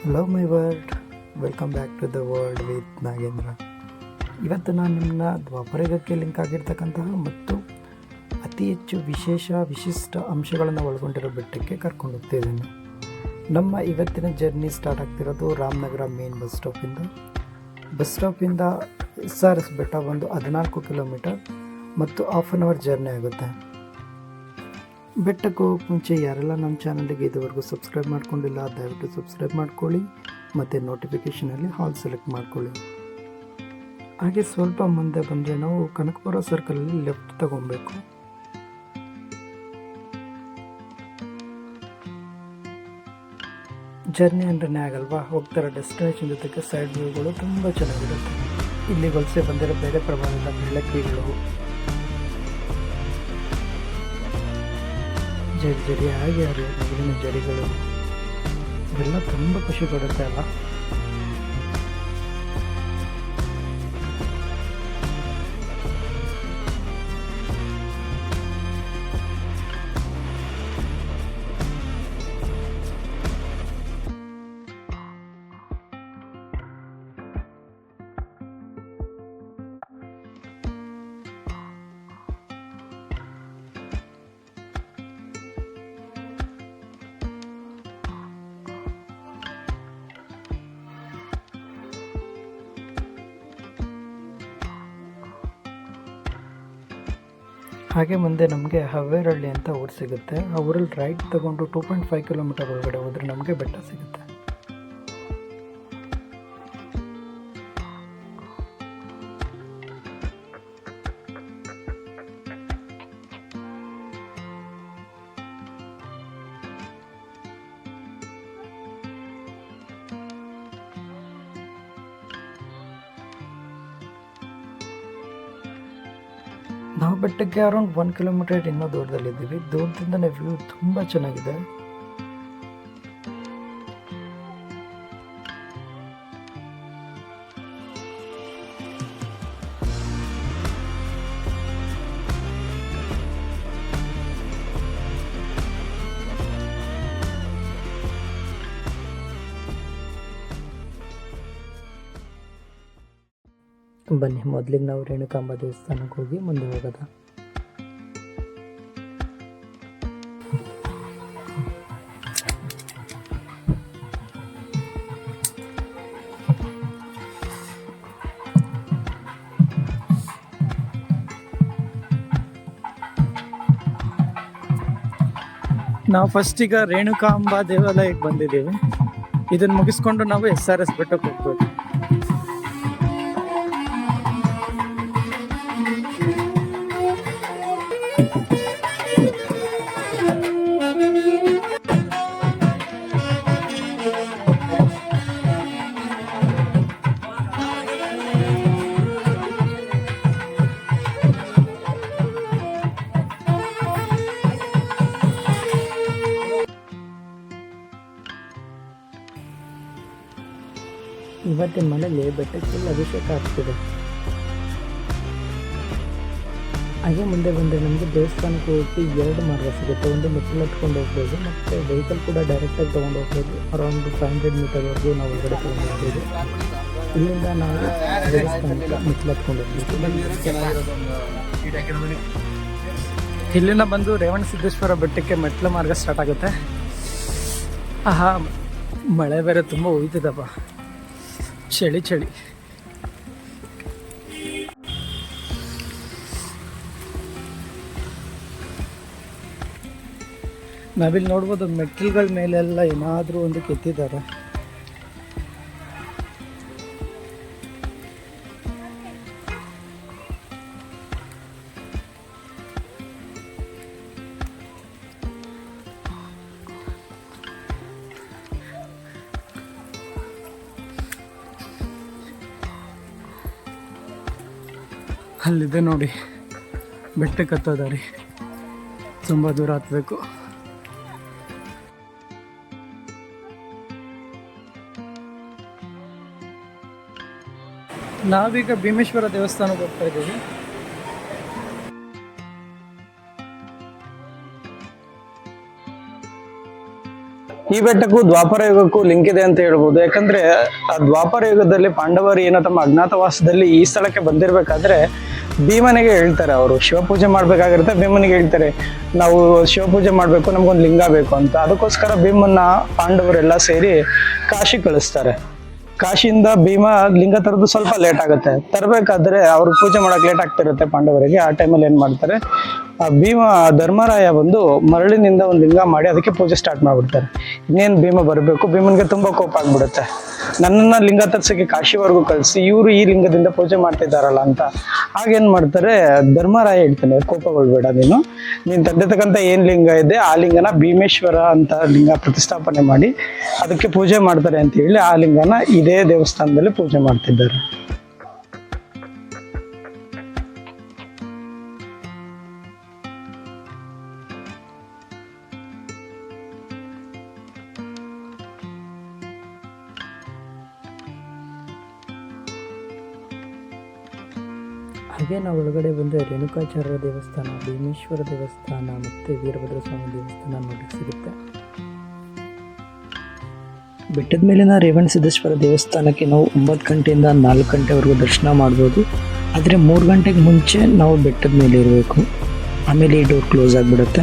Hello my world, welcome back to the world with Nagendra. ಇವತ್ತು ನಾನು ನಿಮ್ಮನ್ನ ದ್ವಾಪರಯುಗಕ್ಕೆ ಲಿಂಕ್ ಆಗಿರ್ತಕ್ಕಂತಹ ಮತ್ತು ಅತಿ ಹೆಚ್ಚು ವಿಶಿಷ್ಟ ಅಂಶಗಳನ್ನು ಒಳಗೊಂಡಿರೋ ಬೆಟ್ಟಕ್ಕೆ ಕರ್ಕೊಂಡು ಹೋಗ್ತಿದ್ದೀನಿ. ನಮ್ಮ ಇವತ್ತಿನ ಜರ್ನಿ ಸ್ಟಾರ್ಟ್ ಆಗ್ತಿರೋದು ರಾಮನಗರ ಮೇನ್ ಬಸ್ ಸ್ಟಾಪಿಂದ SRS ಬೆಟ್ಟ ಬಂದು 14 ಕಿಲೋಮೀಟರ್ ಮತ್ತು ಹಾಫ್ ಆನ್ ಅವರ್ ಜರ್ನಿ ಆಗುತ್ತೆ. ಬೆಟ್ಟಕ್ಕೆ ಹೋಗೋಕ್ಕೆ ಮುಂಚೆ ಯಾರೆಲ್ಲ ನಮ್ಮ ಚಾನಲ್ಗೆ ಇದುವರೆಗೂ ಸಬ್ಸ್ಕ್ರೈಬ್ ಮಾಡ್ಕೊಂಡಿಲ್ಲ ದಯವಿಟ್ಟು ಸಬ್ಸ್ಕ್ರೈಬ್ ಮಾಡ್ಕೊಳ್ಳಿ ಮತ್ತು ನೋಟಿಫಿಕೇಷನಲ್ಲಿ ಹಾಲ್ ಸೆಲೆಕ್ಟ್ ಮಾಡ್ಕೊಳ್ಳಿ. ಹಾಗೆ ಸ್ವಲ್ಪ ಮುಂದೆ ಬಂದರೆ ನಾವು ಕನಕಪುರ ಸರ್ಕಲಲ್ಲಿ ಲೆಫ್ಟ್ ತಗೊಬೇಕು. ಜರ್ನಿ ಅಂದ್ರೇ ಆಗಲ್ವಾ, ಹೋಗ್ತಾರ ಡೆಸ್ಟಿನೇಷನ್ ಜೊತೆಗೆ ಸೈಡ್ ವ್ಯೂಗಳು ತುಂಬ ಚೆನ್ನಾಗಿರುತ್ತೆ. ಇಲ್ಲಿ ವಲಸೆ ಬಂದಿರೋ ಬೇರೆ ಪ್ರಮಾಣದ ಬೆಳಕಿಗಳು, ಜಡಿ ಹಾಗೆ ಹರಿಯೋ ನೀರಿನ ಜಡಿಗಳು ಇವೆಲ್ಲ ತುಂಬ ಖುಷಿ ಕೊಡುತ್ತೆ ಅಲ್ಲ. ಹಾಗೆ ಮುಂದೆ ನಮಗೆ ಹವ್ವೇರಹಳ್ಳಿ ಅಂತ ಊರು ಸಿಗುತ್ತೆ. ಆ ಊರಲ್ಲಿ ರೈಟ್ ತಗೊಂಡು 2.5 ಕಿಲೋಮೀಟರ್ ಒಳಗಡೆ ಹೋದರೆ ನಮಗೆ ಬೆಟ್ಟ ಸಿಗುತ್ತೆ. ನಾವು ಬೆಟ್ಟಕ್ಕೆ ಅರೌಂಡ್ 1 ಕಿಲೋಮೀಟರ್ ಇನ್ನೂ ದೂರದಲ್ಲಿದ್ದೀವಿ. ದೂರದಿಂದನೇ ವ್ಯೂ ತುಂಬ ಚೆನ್ನಾಗಿದೆ. ಬನ್ನಿ ಮೊದಲಿಗೆ ನಾವು ರೇಣುಕಾಂಬ ದೇವಸ್ಥಾನಕ್ಕೆ ಹೋಗಿ ಮುಂದೆ ಹೋಗೋದ. ನಾವು ಫಸ್ಟ್ ಈಗ ರೇಣುಕಾಂಬ ದೇವಾಲಯಕ್ಕೆ ಬಂದಿದ್ದೀವಿ. ಇದನ್ನು ಮುಗಿಸ್ಕೊಂಡು ನಾವು SRS ಬೆಟ್ಟಕ್ಕೆ ಹೋಗ್ಬೋದು. ಇವತ್ತಿನ ಮನೇಲಿ ಬೆಟ್ಟಕ್ಕೆ ಅಭಿಷೇಕ ಆಗ್ತಿದೆ. ಹಾಗೆ ಮುಂದೆ ಬಂದರೆ ನಮಗೆ ದೇವಸ್ಥಾನಕ್ಕೆ ಹೋಗಿ 2 ಮಾರ್ಗ ಸಿಗುತ್ತೆ. ಒಂದು ಮೆಟ್ಟಿಲು ಹತ್ಕೊಂಡು ಹೋಗ್ಬೋದು ಮತ್ತು ವೆಹಿಕಲ್ ಕೂಡ ಡೈರೆಕ್ಟಾಗಿ ತೊಗೊಂಡು ಹೋಗ್ಬೋದು. ಅರೌಂಡ್ 500 ಮೀಟರ್ವರೆಗೂ ನಾವು ಹೊರಗಡೆ ತೊಗೊಂಡು ಹೋಗ್ಬೋದು. ಇಲ್ಲಿಂದ ನಾವು ದೇವಸ್ಥಾನಕ್ಕೆ ಮೆಟ್ಟಿಲು ಹತ್ಕೊಂಡು ಹೋಗ್ಬೋದು. ಇಲ್ಲಿಂದ ಬಂದು ರೇವಣಸಿದ್ದೇಶ್ವರ ಬೆಟ್ಟಕ್ಕೆ ಮೆಟ್ಟಿಲು ಮಾರ್ಗ ಸ್ಟಾರ್ಟ್ ಆಗುತ್ತೆ. ಮಳೆ ಬೇರೆ ತುಂಬ ಹೋಯ್ತಿದಪ್ಪ, ಚಳಿ. ನಾವಿಲ್ಲಿ ನೋಡ್ಬೋದು ಮೆಟ್ಟಿಲುಗಳ ಮೇಲೆಲ್ಲ ಏನಾದರೂ ಒಂದು ಕೆತ್ತಿದ್ದಾರೆ. ಅಲ್ಲಿದೆ ನೋಡಿ ಬೆಟ್ಟಕ್ಕೆ ಹತ್ತೋ ದಾರಿ, ತುಂಬ ದೂರ ಹತ್ತಬೇಕು. ನಾವೀಗ ಭೀಮೇಶ್ವರ ದೇವಸ್ಥಾನಕ್ಕೆ ಹೋಗ್ತಾ ಇದ್ದೀವಿ. ಈ ಬೆಟ್ಟಕ್ಕೂ ದ್ವಾಪರ ಯುಗಕ್ಕೂ ಲಿಂಕ್ ಇದೆ ಅಂತ ಹೇಳ್ಬೋದು. ಯಾಕಂದ್ರೆ ಆ ದ್ವಾಪರ ಯುಗದಲ್ಲಿ ಪಾಂಡವರು ಏನೋ ತಮ್ಮ ಅಜ್ಞಾತವಾಸದಲ್ಲಿ ಈ ಸ್ಥಳಕ್ಕೆ ಬಂದಿರ್ಬೇಕಾದ್ರೆ ಭೀಮನಿಗೆ ಹೇಳ್ತಾರೆ, ಅವರು ಶಿವಪೂಜೆ ಮಾಡ್ಬೇಕಾಗಿರುತ್ತೆ. ಭೀಮನಿಗೆ ಹೇಳ್ತಾರೆ, ನಾವು ಶಿವಪೂಜೆ ಮಾಡ್ಬೇಕು, ನಮ್ಗೊಂದು ಲಿಂಗ ಬೇಕು ಅಂತ. ಅದಕ್ಕೋಸ್ಕರ ಭೀಮನ್ನ ಪಾಂಡವರೆಲ್ಲ ಸೇರಿ ಕಾಶಿ ಕಳಿಸ್ತಾರೆ. ಕಾಶಿಯಿಂದ ಭೀಮ ಲಿಂಗ ತರದು ಸ್ವಲ್ಪ ಲೇಟ್ ಆಗುತ್ತೆ. ತರಬೇಕಾದ್ರೆ ಅವ್ರಿಗೆ ಪೂಜೆ ಮಾಡಕ್ ಲೇಟ್ ಆಗ್ತಿರುತ್ತೆ ಪಾಂಡವರಿಗೆ. ಆ ಟೈಮಲ್ಲಿ ಏನ್ ಮಾಡ್ತಾರೆ, ಭೀಮ ಧರ್ಮರಾಯ ಬಂದು ಮರಳಿನಿಂದ ಒಂದು ಲಿಂಗ ಮಾಡಿ ಅದಕ್ಕೆ ಪೂಜೆ ಸ್ಟಾರ್ಟ್ ಮಾಡ್ಬಿಡ್ತಾರೆ. ಇನ್ನೇನು ಭೀಮ ಬರಬೇಕು, ಭೀಮನ್ಗೆ ತುಂಬಾ ಕೋಪ ಆಗ್ಬಿಡುತ್ತೆ, ನನ್ನನ್ನ ಲಿಂಗ ತರ್ಸಕ್ಕೆ ಕಾಶಿವರೆಗೂ ಕಳಿಸಿ ಇವರು ಈ ಲಿಂಗದಿಂದ ಪೂಜೆ ಮಾಡ್ತಿದ್ದಾರಲ್ಲ ಅಂತ. ಆಗೇನ್ ಮಾಡ್ತಾರೆ, ಧರ್ಮರಾಯ ಹೇಳ್ತಾನೆ, ಕೋಪಗೊಳ್ಬೇಡ, ನೀನ್ ತಂದಿರ್ತಕ್ಕಂಥ ಏನ್ ಲಿಂಗ ಇದೆ ಆ ಲಿಂಗನ ಭೀಮೇಶ್ವರ ಅಂತ ಲಿಂಗ ಪ್ರತಿಷ್ಠಾಪನೆ ಮಾಡಿ ಅದಕ್ಕೆ ಪೂಜೆ ಮಾಡ್ತಾರೆ ಅಂತ ಹೇಳಿ ಆ ಲಿಂಗನ ಇದೇ ದೇವಸ್ಥಾನದಲ್ಲಿ ಪೂಜೆ ಮಾಡ್ತಿದ್ದಾರೆ. ಹಾಗೆ ನಾವು ಒಳಗಡೆ ಬಂದರೆ ರೇಣುಕಾಚಾರ್ಯ ದೇವಸ್ಥಾನ, ಭೀಮೇಶ್ವರ ದೇವಸ್ಥಾನ ಮತ್ತು ವೀರಭದ್ರ ಸ್ವಾಮಿ ದೇವಸ್ಥಾನ ನೋಡಲಿಕ್ಕೆ ಸಿಗುತ್ತೆ. ಬೆಟ್ಟದ ಮೇಲಿನ ರೇವಣಸಿದ್ದೇಶ್ವರ ದೇವಸ್ಥಾನಕ್ಕೆ ನಾವು 9 ಗಂಟೆಯಿಂದ 4 ಗಂಟೆವರೆಗೂ ದರ್ಶನ ಮಾಡ್ಬೋದು. ಆದರೆ 3 ಗಂಟೆಗೆ ಮುಂಚೆ ನಾವು ಬೆಟ್ಟದ ಮೇಲೆ ಇರಬೇಕು, ಆಮೇಲೆ ಈ ಡೋರ್ ಕ್ಲೋಸ್ ಆಗಿಬಿಡುತ್ತೆ.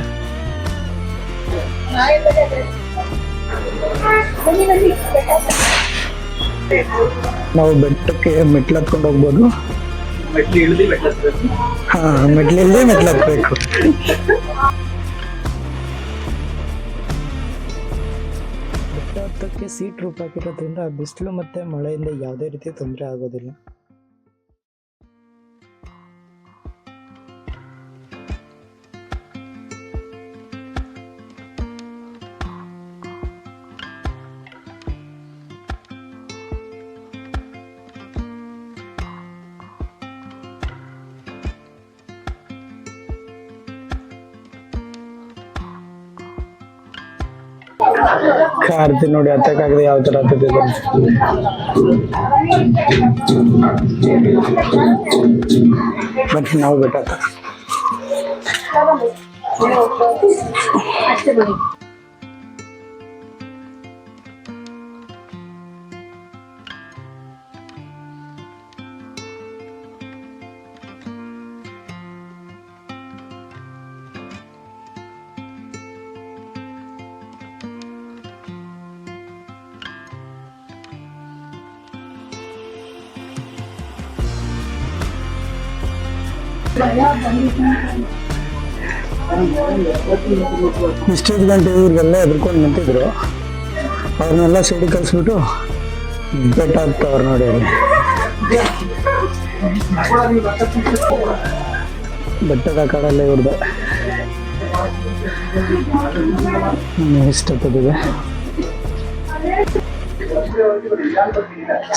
ನಾವು ಬೆಟ್ಟಕ್ಕೆ ಮೆಟ್ಲು ಹತ್ಕೊಂಡು ಹೋಗ್ಬೋದು. ಮೆಟ್ಲಿಲ್ದೆ ಮೆಟ್ಲು ಹತ್ಬೇಕು. ಬೆಟ್ಟ ಹತ್ತಕ್ಕೆ ಸೀಟ್ ರೂಪ್ ಹಾಕಿರೋದ್ರಿಂದ ಬಿಸಿಲು ಮತ್ತೆ ಮಳೆಯಿಂದ ಯಾವುದೇ ರೀತಿ ತೊಂದರೆ ಆಗೋದಿಲ್ಲ. ಕಾರ್ತಿ ನೋಡಿ ಹತ್ತಕ್ಕಾಗದೆ ಯಾವ ತರ ಹತ್ತಿದೆ. ಬಟ್ ನಾವು ಬೆಟ್ಟ ಇಷ್ಟೊಂದು ಗಂಟೆ ಇವ್ರಿಗೆಲ್ಲ ಎದ್ಕೊಂಡು ನಿಂತಿದ್ರು, ಅವ್ರನ್ನೆಲ್ಲ ಸೈಡಿಗೆ ಕಳಿಸ್ಬಿಟ್ಟು ಬೆಟ್ಟ ಹತ್ತವ್ರು ನೋಡಿ. ಅಲ್ಲಿ ಬೆಟ್ಟದ ಕಾಡಲ್ಲೇ ಇವ್ರದ್ದು ಇಷ್ಟಪಟ್ಟಿದೆ.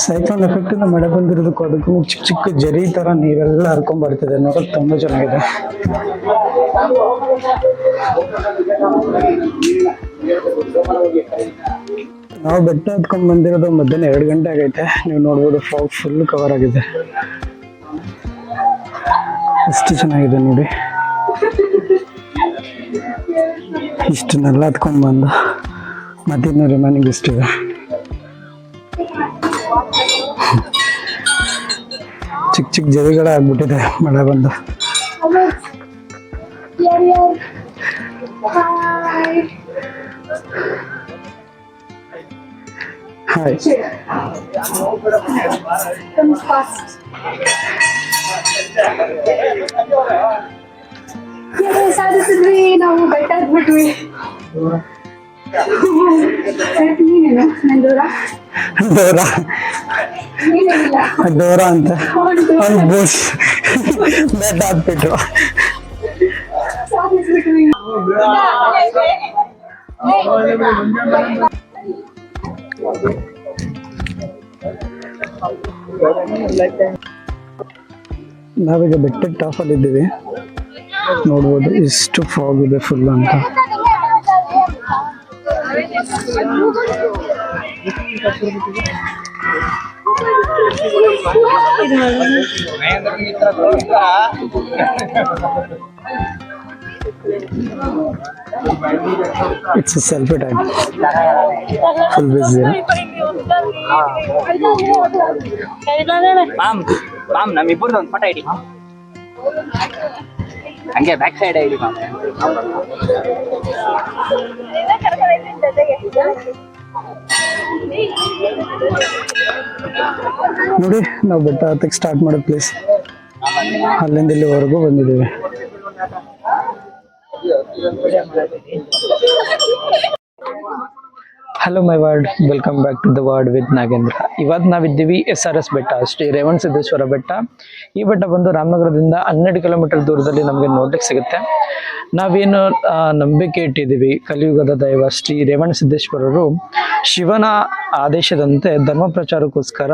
ಸೈಕ್ಲೋನ್ ಎಫೆಕ್ಟ್ ಇಂದ ಮಳೆ ಬಂದಿರೋದಕ್ಕೂ ಅದಕ್ಕೂ ಚಿಕ್ಕ ಚಿಕ್ಕ ಜರಿ ತರ ನೀರೆಲ್ಲ ಹರ್ಕೊಂಡ್ ಬರ್ತಿದೆ, ನೋಡಕ್ ತುಂಬಾ ಚೆನ್ನಾಗಿದೆ. ನಾವು ಬೆಟ್ಟ ಹತ್ಕೊಂಡ್ ಬಂದಿರೋದು ಮಧ್ಯಾಹ್ನ 2 ಗಂಟೆ ಆಗೈತೆ. ನೀವು ನೋಡ್ಬೋದು ಫಾಗ್ ಫುಲ್ ಕವರ್ ಆಗಿದೆ, ಎಷ್ಟು ಚೆನ್ನಾಗಿದೆ ನೋಡಿ. ಇಷ್ಟನ್ನೆಲ್ಲ ಹತ್ಕೊಂಡ್ ಬಂದು ಮತ್ತಿನ್ನು ರಿಮೈನಿಂಗ್ ಇಷ್ಟಿದೆ. ಚಿಕ್ಕ ಚಿಕ್ಕ ಜರಿಗಳಾಗ್ಬಿಟ್ಟಿದೆ ಮಳೆ ಬಂದು. ಹಾಯ್, ಸಾಧಿಸಿದ್ವಿ ನಾವು, ಬೆಟ್ಟ ಹತ್ಬಿಟ್ವಿ. ದೂರ ಅಂತ ಬಸ್ ಬೆಟ್ಟ ಹತ್ಬಿಟ್ರು. ನಾವೀಗ ಬೆಟ್ಟದ ಟಾಪ್ ಅಲ್ಲಿ ಇದ್ದೀವಿ, ನೋಡ್ಬೋದು ಎಷ್ಟು ಫಾಗ್ ಇದೆ ಫುಲ್ ಅಂತ. It's selfie time. ಫುಲ್ ಬಿಸಿ. ಮಾಮ್ ಮಾಮ್ ನಮ್ಮಿಬ್ಬರದ್ದು ಒಂದು ಫೋಟೋ ಇಡಿ ಹಂಗೆ ಬ್ಯಾಕ್ ಸೈಡ್ ಇಡಿ ಮಾಮ್. ನೋಡಿ ನಾವು ಬೆಟ್ಟ ಹತ್ತಕ್ಕೆ ಸ್ಟಾರ್ಟ್ ಮಾಡೋ ಪ್ಲೇಸ್. ಅಲ್ಲಿಂದ ಇಲ್ಲಿವರೆಗೂ ಬಂದಿದ್ದೀವಿ. Hello my world, welcome back to the world with Nagendra. ಇವತ್ತು ನಾವಿದ್ದೀವಿ SRS ಬೆಟ್ಟ, ಶ್ರೀ ರೇವಣಸಿದ್ದೇಶ್ವರ ಬೆಟ್ಟ. ಈ ಬೆಟ್ಟ ಬಂದು ರಾಮನಗರದಿಂದ 12 ಕಿಲೋಮೀಟರ್ ದೂರದಲ್ಲಿ ನಮಗೆ ನೋಡ್ಲಿಕ್ಕೆ ಸಿಗುತ್ತೆ. ನಾವೇನು ನಂಬಿಕೆ ಇಟ್ಟಿದ್ದೀವಿ, ಕಲಿಯುಗದ ದೈವ ಶ್ರೀ ರೇವಣಸಿದ್ದೇಶ್ವರರು ಶಿವನ ಆದೇಶದಂತೆ ಧರ್ಮ ಪ್ರಚಾರಕ್ಕೋಸ್ಕರ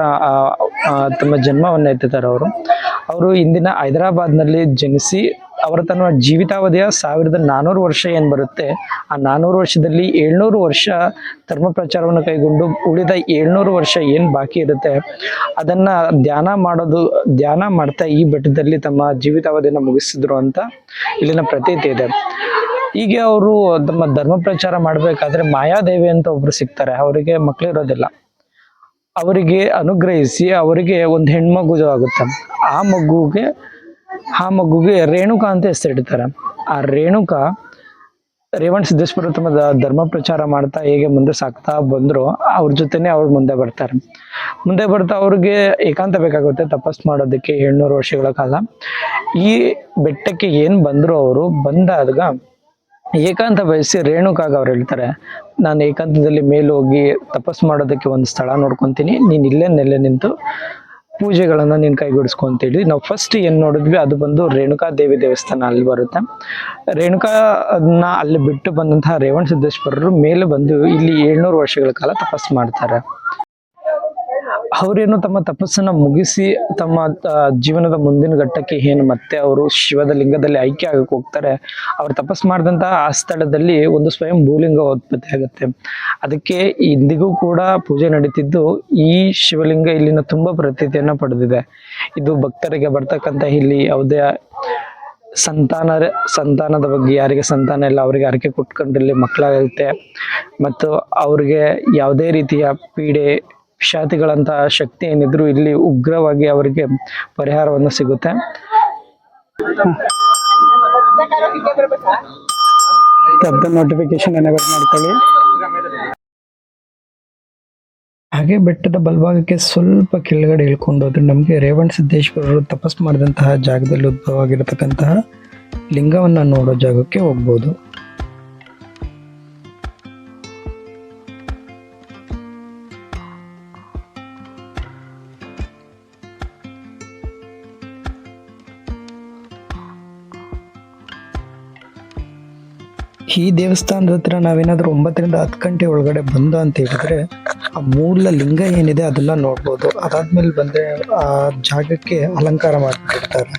ತಮ್ಮ ಜನ್ಮವನ್ನು ಎತ್ತಿದ್ದಾರೆ. ಅವರು ಇಂದಿನ ಹೈದರಾಬಾದ್ನಲ್ಲಿ ಜನಿಸಿ ಅವರ ತನ್ನ ಜೀವಿತಾವಧಿಯ 1400 ವರ್ಷ ಏನು ಬರುತ್ತೆ, ಆ 400 ವರ್ಷದಲ್ಲಿ 700 ವರ್ಷ ಧರ್ಮ ಪ್ರಚಾರವನ್ನು ಕೈಗೊಂಡು ಉಳಿದ 700 ವರ್ಷ ಏನು ಬಾಕಿ ಇರುತ್ತೆ ಅದನ್ನ ಧ್ಯಾನ ಮಾಡ್ತಾ ಈ ಬೆಟ್ಟದಲ್ಲಿ ತಮ್ಮ ಜೀವಿತಾವಧಿಯನ್ನು ಮುಗಿಸಿದ್ರು ಅಂತ ಇಲ್ಲಿನ ಪ್ರತೀತಿ ಇದೆ. ಹೀಗೆ ಅವರು ತಮ್ಮ ಧರ್ಮ ಪ್ರಚಾರ ಮಾಡಬೇಕಾದ್ರೆ ಮಾಯಾದೇವಿ ಅಂತ ಒಬ್ರು ಸಿಗ್ತಾರೆ. ಅವರಿಗೆ ಮಕ್ಕಳಿರೋದಿಲ್ಲ. ಅವರಿಗೆ ಅನುಗ್ರಹಿಸಿ ಅವರಿಗೆ ಒಂದು ಹೆಣ್ಮಗು ಆಗುತ್ತೆ. ಆ ಮಗುಗೆ ರೇಣುಕಾ ಅಂತ ಹೆಸರಿಡ್ತಾರೆ. ಆ ರೇಣುಕಾ ರೇವಣಸಿದ್ದೇಶ್ವರ ತಮ್ಮ ಧರ್ಮ ಪ್ರಚಾರ ಮಾಡ್ತಾ ಹೇಗೆ ಮುಂದೆ ಸಾಕ್ತಾ ಬಂದ್ರು ಅವ್ರ ಜೊತೆನೆ ಅವ್ರು ಮುಂದೆ ಬರ್ತಾ ಅವ್ರಿಗೆ ಏಕಾಂತ ಬೇಕಾಗುತ್ತೆ ತಪಸ್ ಮಾಡೋದಕ್ಕೆ 700 ವರ್ಷಗಳ ಕಾಲ. ಈ ಬೆಟ್ಟಕ್ಕೆ ಏನ್ ಬಂದ್ರು ಅವರು ಬಂದಾಗ ಏಕಾಂತ ಬಯಸಿ ರೇಣುಕಾಗ ಅವ್ರು ಹೇಳ್ತಾರೆ, ನಾನು ಏಕಾಂತದಲ್ಲಿ ಮೇಲೆ ಹೋಗಿ ತಪಸ್ ಮಾಡೋದಕ್ಕೆ ಒಂದು ಸ್ಥಳ ನೋಡ್ಕೊಂತೀನಿ, ನೀನ್ ಇಲ್ಲೇ ನೆಲೆ ನಿಂತು ಪೂಜೆಗಳನ್ನ ನೀನ್ ಕೈಗೂಡಿಸ್ಕೊಂತೇಳಿ ನಾವು ಫಸ್ಟ್ ಏನ್ ನೋಡಿದ್ವಿ ಅದು ಬಂದು ರೇಣುಕಾ ದೇವಿ ದೇವಸ್ಥಾನ ಅಲ್ಲಿ ಬರುತ್ತೆ. ರೇಣುಕಾನ ಅಲ್ಲಿ ಬಿಟ್ಟು ಬಂದಂತಹ ರೇವಣಸಿದ್ದೇಶ್ವರರು ಮೇಲೆ ಬಂದು ಇಲ್ಲಿ 700 ವರ್ಷಗಳ ಕಾಲ ತಪಸ್ ಮಾಡ್ತಾರೆ. ಅವ್ರೇನು ತಮ್ಮ ತಪಸ್ಸನ್ನ ಮುಗಿಸಿ ತಮ್ಮ ಜೀವನದ ಮುಂದಿನ ಘಟ್ಟಕ್ಕೆ ಏನು ಮತ್ತೆ ಅವರು ಶಿವದ ಲಿಂಗದಲ್ಲಿ ಐಕ್ಯ ಆಗಕ್ಕೆ ಹೋಗ್ತಾರೆ. ಅವ್ರು ತಪಸ್ ಮಾಡಿದಂತಹ ಆ ಸ್ಥಳದಲ್ಲಿ ಒಂದು ಸ್ವಯಂ ಭೂಲಿಂಗ ಉತ್ಪತ್ತಿ ಆಗುತ್ತೆ. ಅದಕ್ಕೆ ಇಂದಿಗೂ ಕೂಡ ಪೂಜೆ ನಡೀತಿದ್ದು ಈ ಶಿವಲಿಂಗ ಇಲ್ಲಿನ ತುಂಬಾ ಪ್ರತೀತಿಯನ್ನ ಪಡೆದಿದೆ. ಇದು ಭಕ್ತರಿಗೆ ಬರ್ತಕ್ಕಂಥ ಇಲ್ಲಿ ಯಾವುದೇ ಸಂತಾನದ ಬಗ್ಗೆ, ಯಾರಿಗೆ ಸಂತಾನ ಇಲ್ಲ ಅವರಿಗೆ ಹರಕೆ ಕೊಟ್ಕೊಂಡ್ರಲ್ಲಿ ಮಕ್ಕಳಾಗುತ್ತೆ ಮತ್ತು ಅವ್ರಿಗೆ ಯಾವುದೇ ರೀತಿಯ ಪೀಡೆ ಪಿಶಾಚಿಗಳಂತಹ ಶಕ್ತಿ ಏನಿದ್ರು ಇಲ್ಲಿ ಉಗ್ರವಾಗಿ ಅವರಿಗೆ ಪರಿಹಾರವನ್ನು ಸಿಗುತ್ತೆ. ನೋಟಿಫಿಕೇಶನ್ ಎನೇಬಲ್ ಮಾಡ್ಕೊಳ್ಳಿ. ಹಾಗೆ ಬೆಟ್ಟದ ಬಲಭಾಗಕ್ಕೆ ಸ್ವಲ್ಪ ಕೆಳಗಡೆ ಇಳ್ಕೊಂಡು ಹೋದ್ರೆ ನಮಗೆ ರೇವಣಸಿದ್ದೇಶ್ವರರು ತಪಸ್ ಮಾಡಿದಂತಹ ಜಾಗದಲ್ಲಿ ಉದ್ಭವ ಆಗಿರತಕ್ಕಂತಹ ಲಿಂಗವನ್ನ ನೋಡೋ ಜಾಗಕ್ಕೆ ಹೋಗ್ಬೋದು. ಈ ದೇವಸ್ಥಾನದ ಹತ್ರ ನಾವೇನಾದ್ರೂ 9 ರಿಂದ 10 ಗಂಟೆ ಒಳಗಡೆ ಬಂದ ಅಂತ ಹೇಳಿದ್ರೆ ಆ ಮೂಲ ಲಿಂಗ ಏನಿದೆ ಅದೆಲ್ಲ ನೋಡ್ಬೋದು. ಅದಾದ್ಮೇಲೆ ಬಂದ್ರೆ ಆ ಜಾಗಕ್ಕೆ ಅಲಂಕಾರ ಮಾಡ್ತಿರ್ತಾರೆ.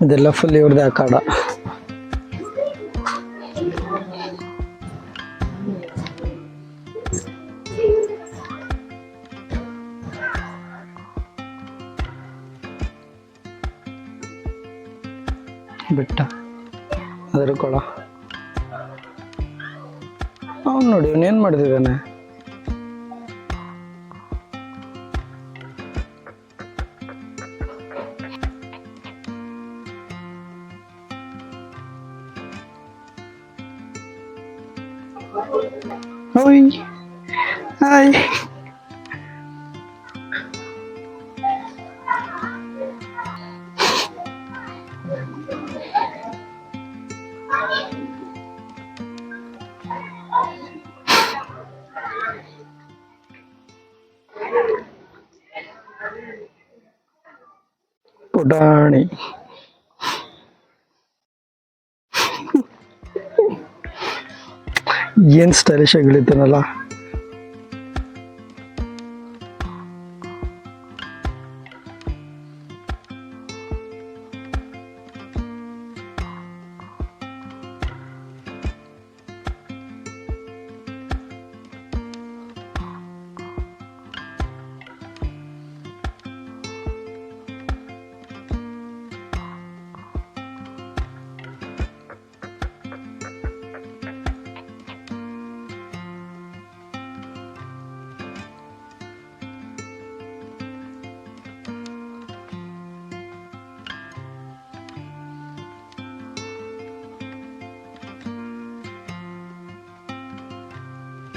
ಇದೆಲ್ಲ ಫುಲ್ ಇವ್ರದೇ ಅಖಾಡ. ಬೆಟ್ಟ ಅದರ ಕೊಳ. ಅವ್ನು ನೋಡಿ ಅವನು ಏನ್ ಮಾಡ್ತಿದ್ದಾನೆ. Oi. Hi. ಪುಟಾಣಿ ಏನು ಸ್ಟೈಲಿಶ್ ಆಗಿ ಇಳಿತಾನಲ್ಲ.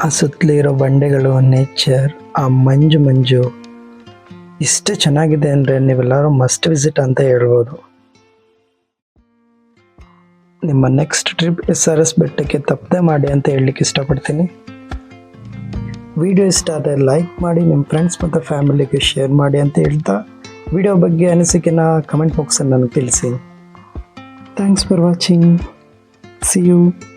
ಆ ಸುತ್ತಲೂ ಇರೋ ಬಂಡೆಗಳು, ನೇಚರ್, ಆ ಮಂಜು ಇಷ್ಟು ಚೆನ್ನಾಗಿದೆ ಅಂದರೆ ನೀವೆಲ್ಲರೂ ಮಸ್ಟ್ ವಿಸಿಟ್ ಅಂತ ಹೇಳ್ಬೋದು. ನಿಮ್ಮ ನೆಕ್ಸ್ಟ್ ಟ್ರಿಪ್ SRS ಬೆಟ್ಟಕ್ಕೆ ತಪ್ಪದೆ ಮಾಡಿ ಅಂತ ಹೇಳಲಿಕ್ಕೆ ಇಷ್ಟಪಡ್ತೀನಿ. ವಿಡಿಯೋ ಇಷ್ಟ ಆದರೆ ಲೈಕ್ ಮಾಡಿ, ನಿಮ್ಮ ಫ್ರೆಂಡ್ಸ್ ಮತ್ತು ಫ್ಯಾಮಿಲಿಗೆ ಶೇರ್ ಮಾಡಿ ಅಂತ ಹೇಳ್ತಾ, ವಿಡಿಯೋ ಬಗ್ಗೆ ಅನಿಸಿಕೆನ ಕಮೆಂಟ್ ಬಾಕ್ಸಲ್ಲಿ ನನಗೆ ತಿಳಿಸಿ. Thanks for watching. See you.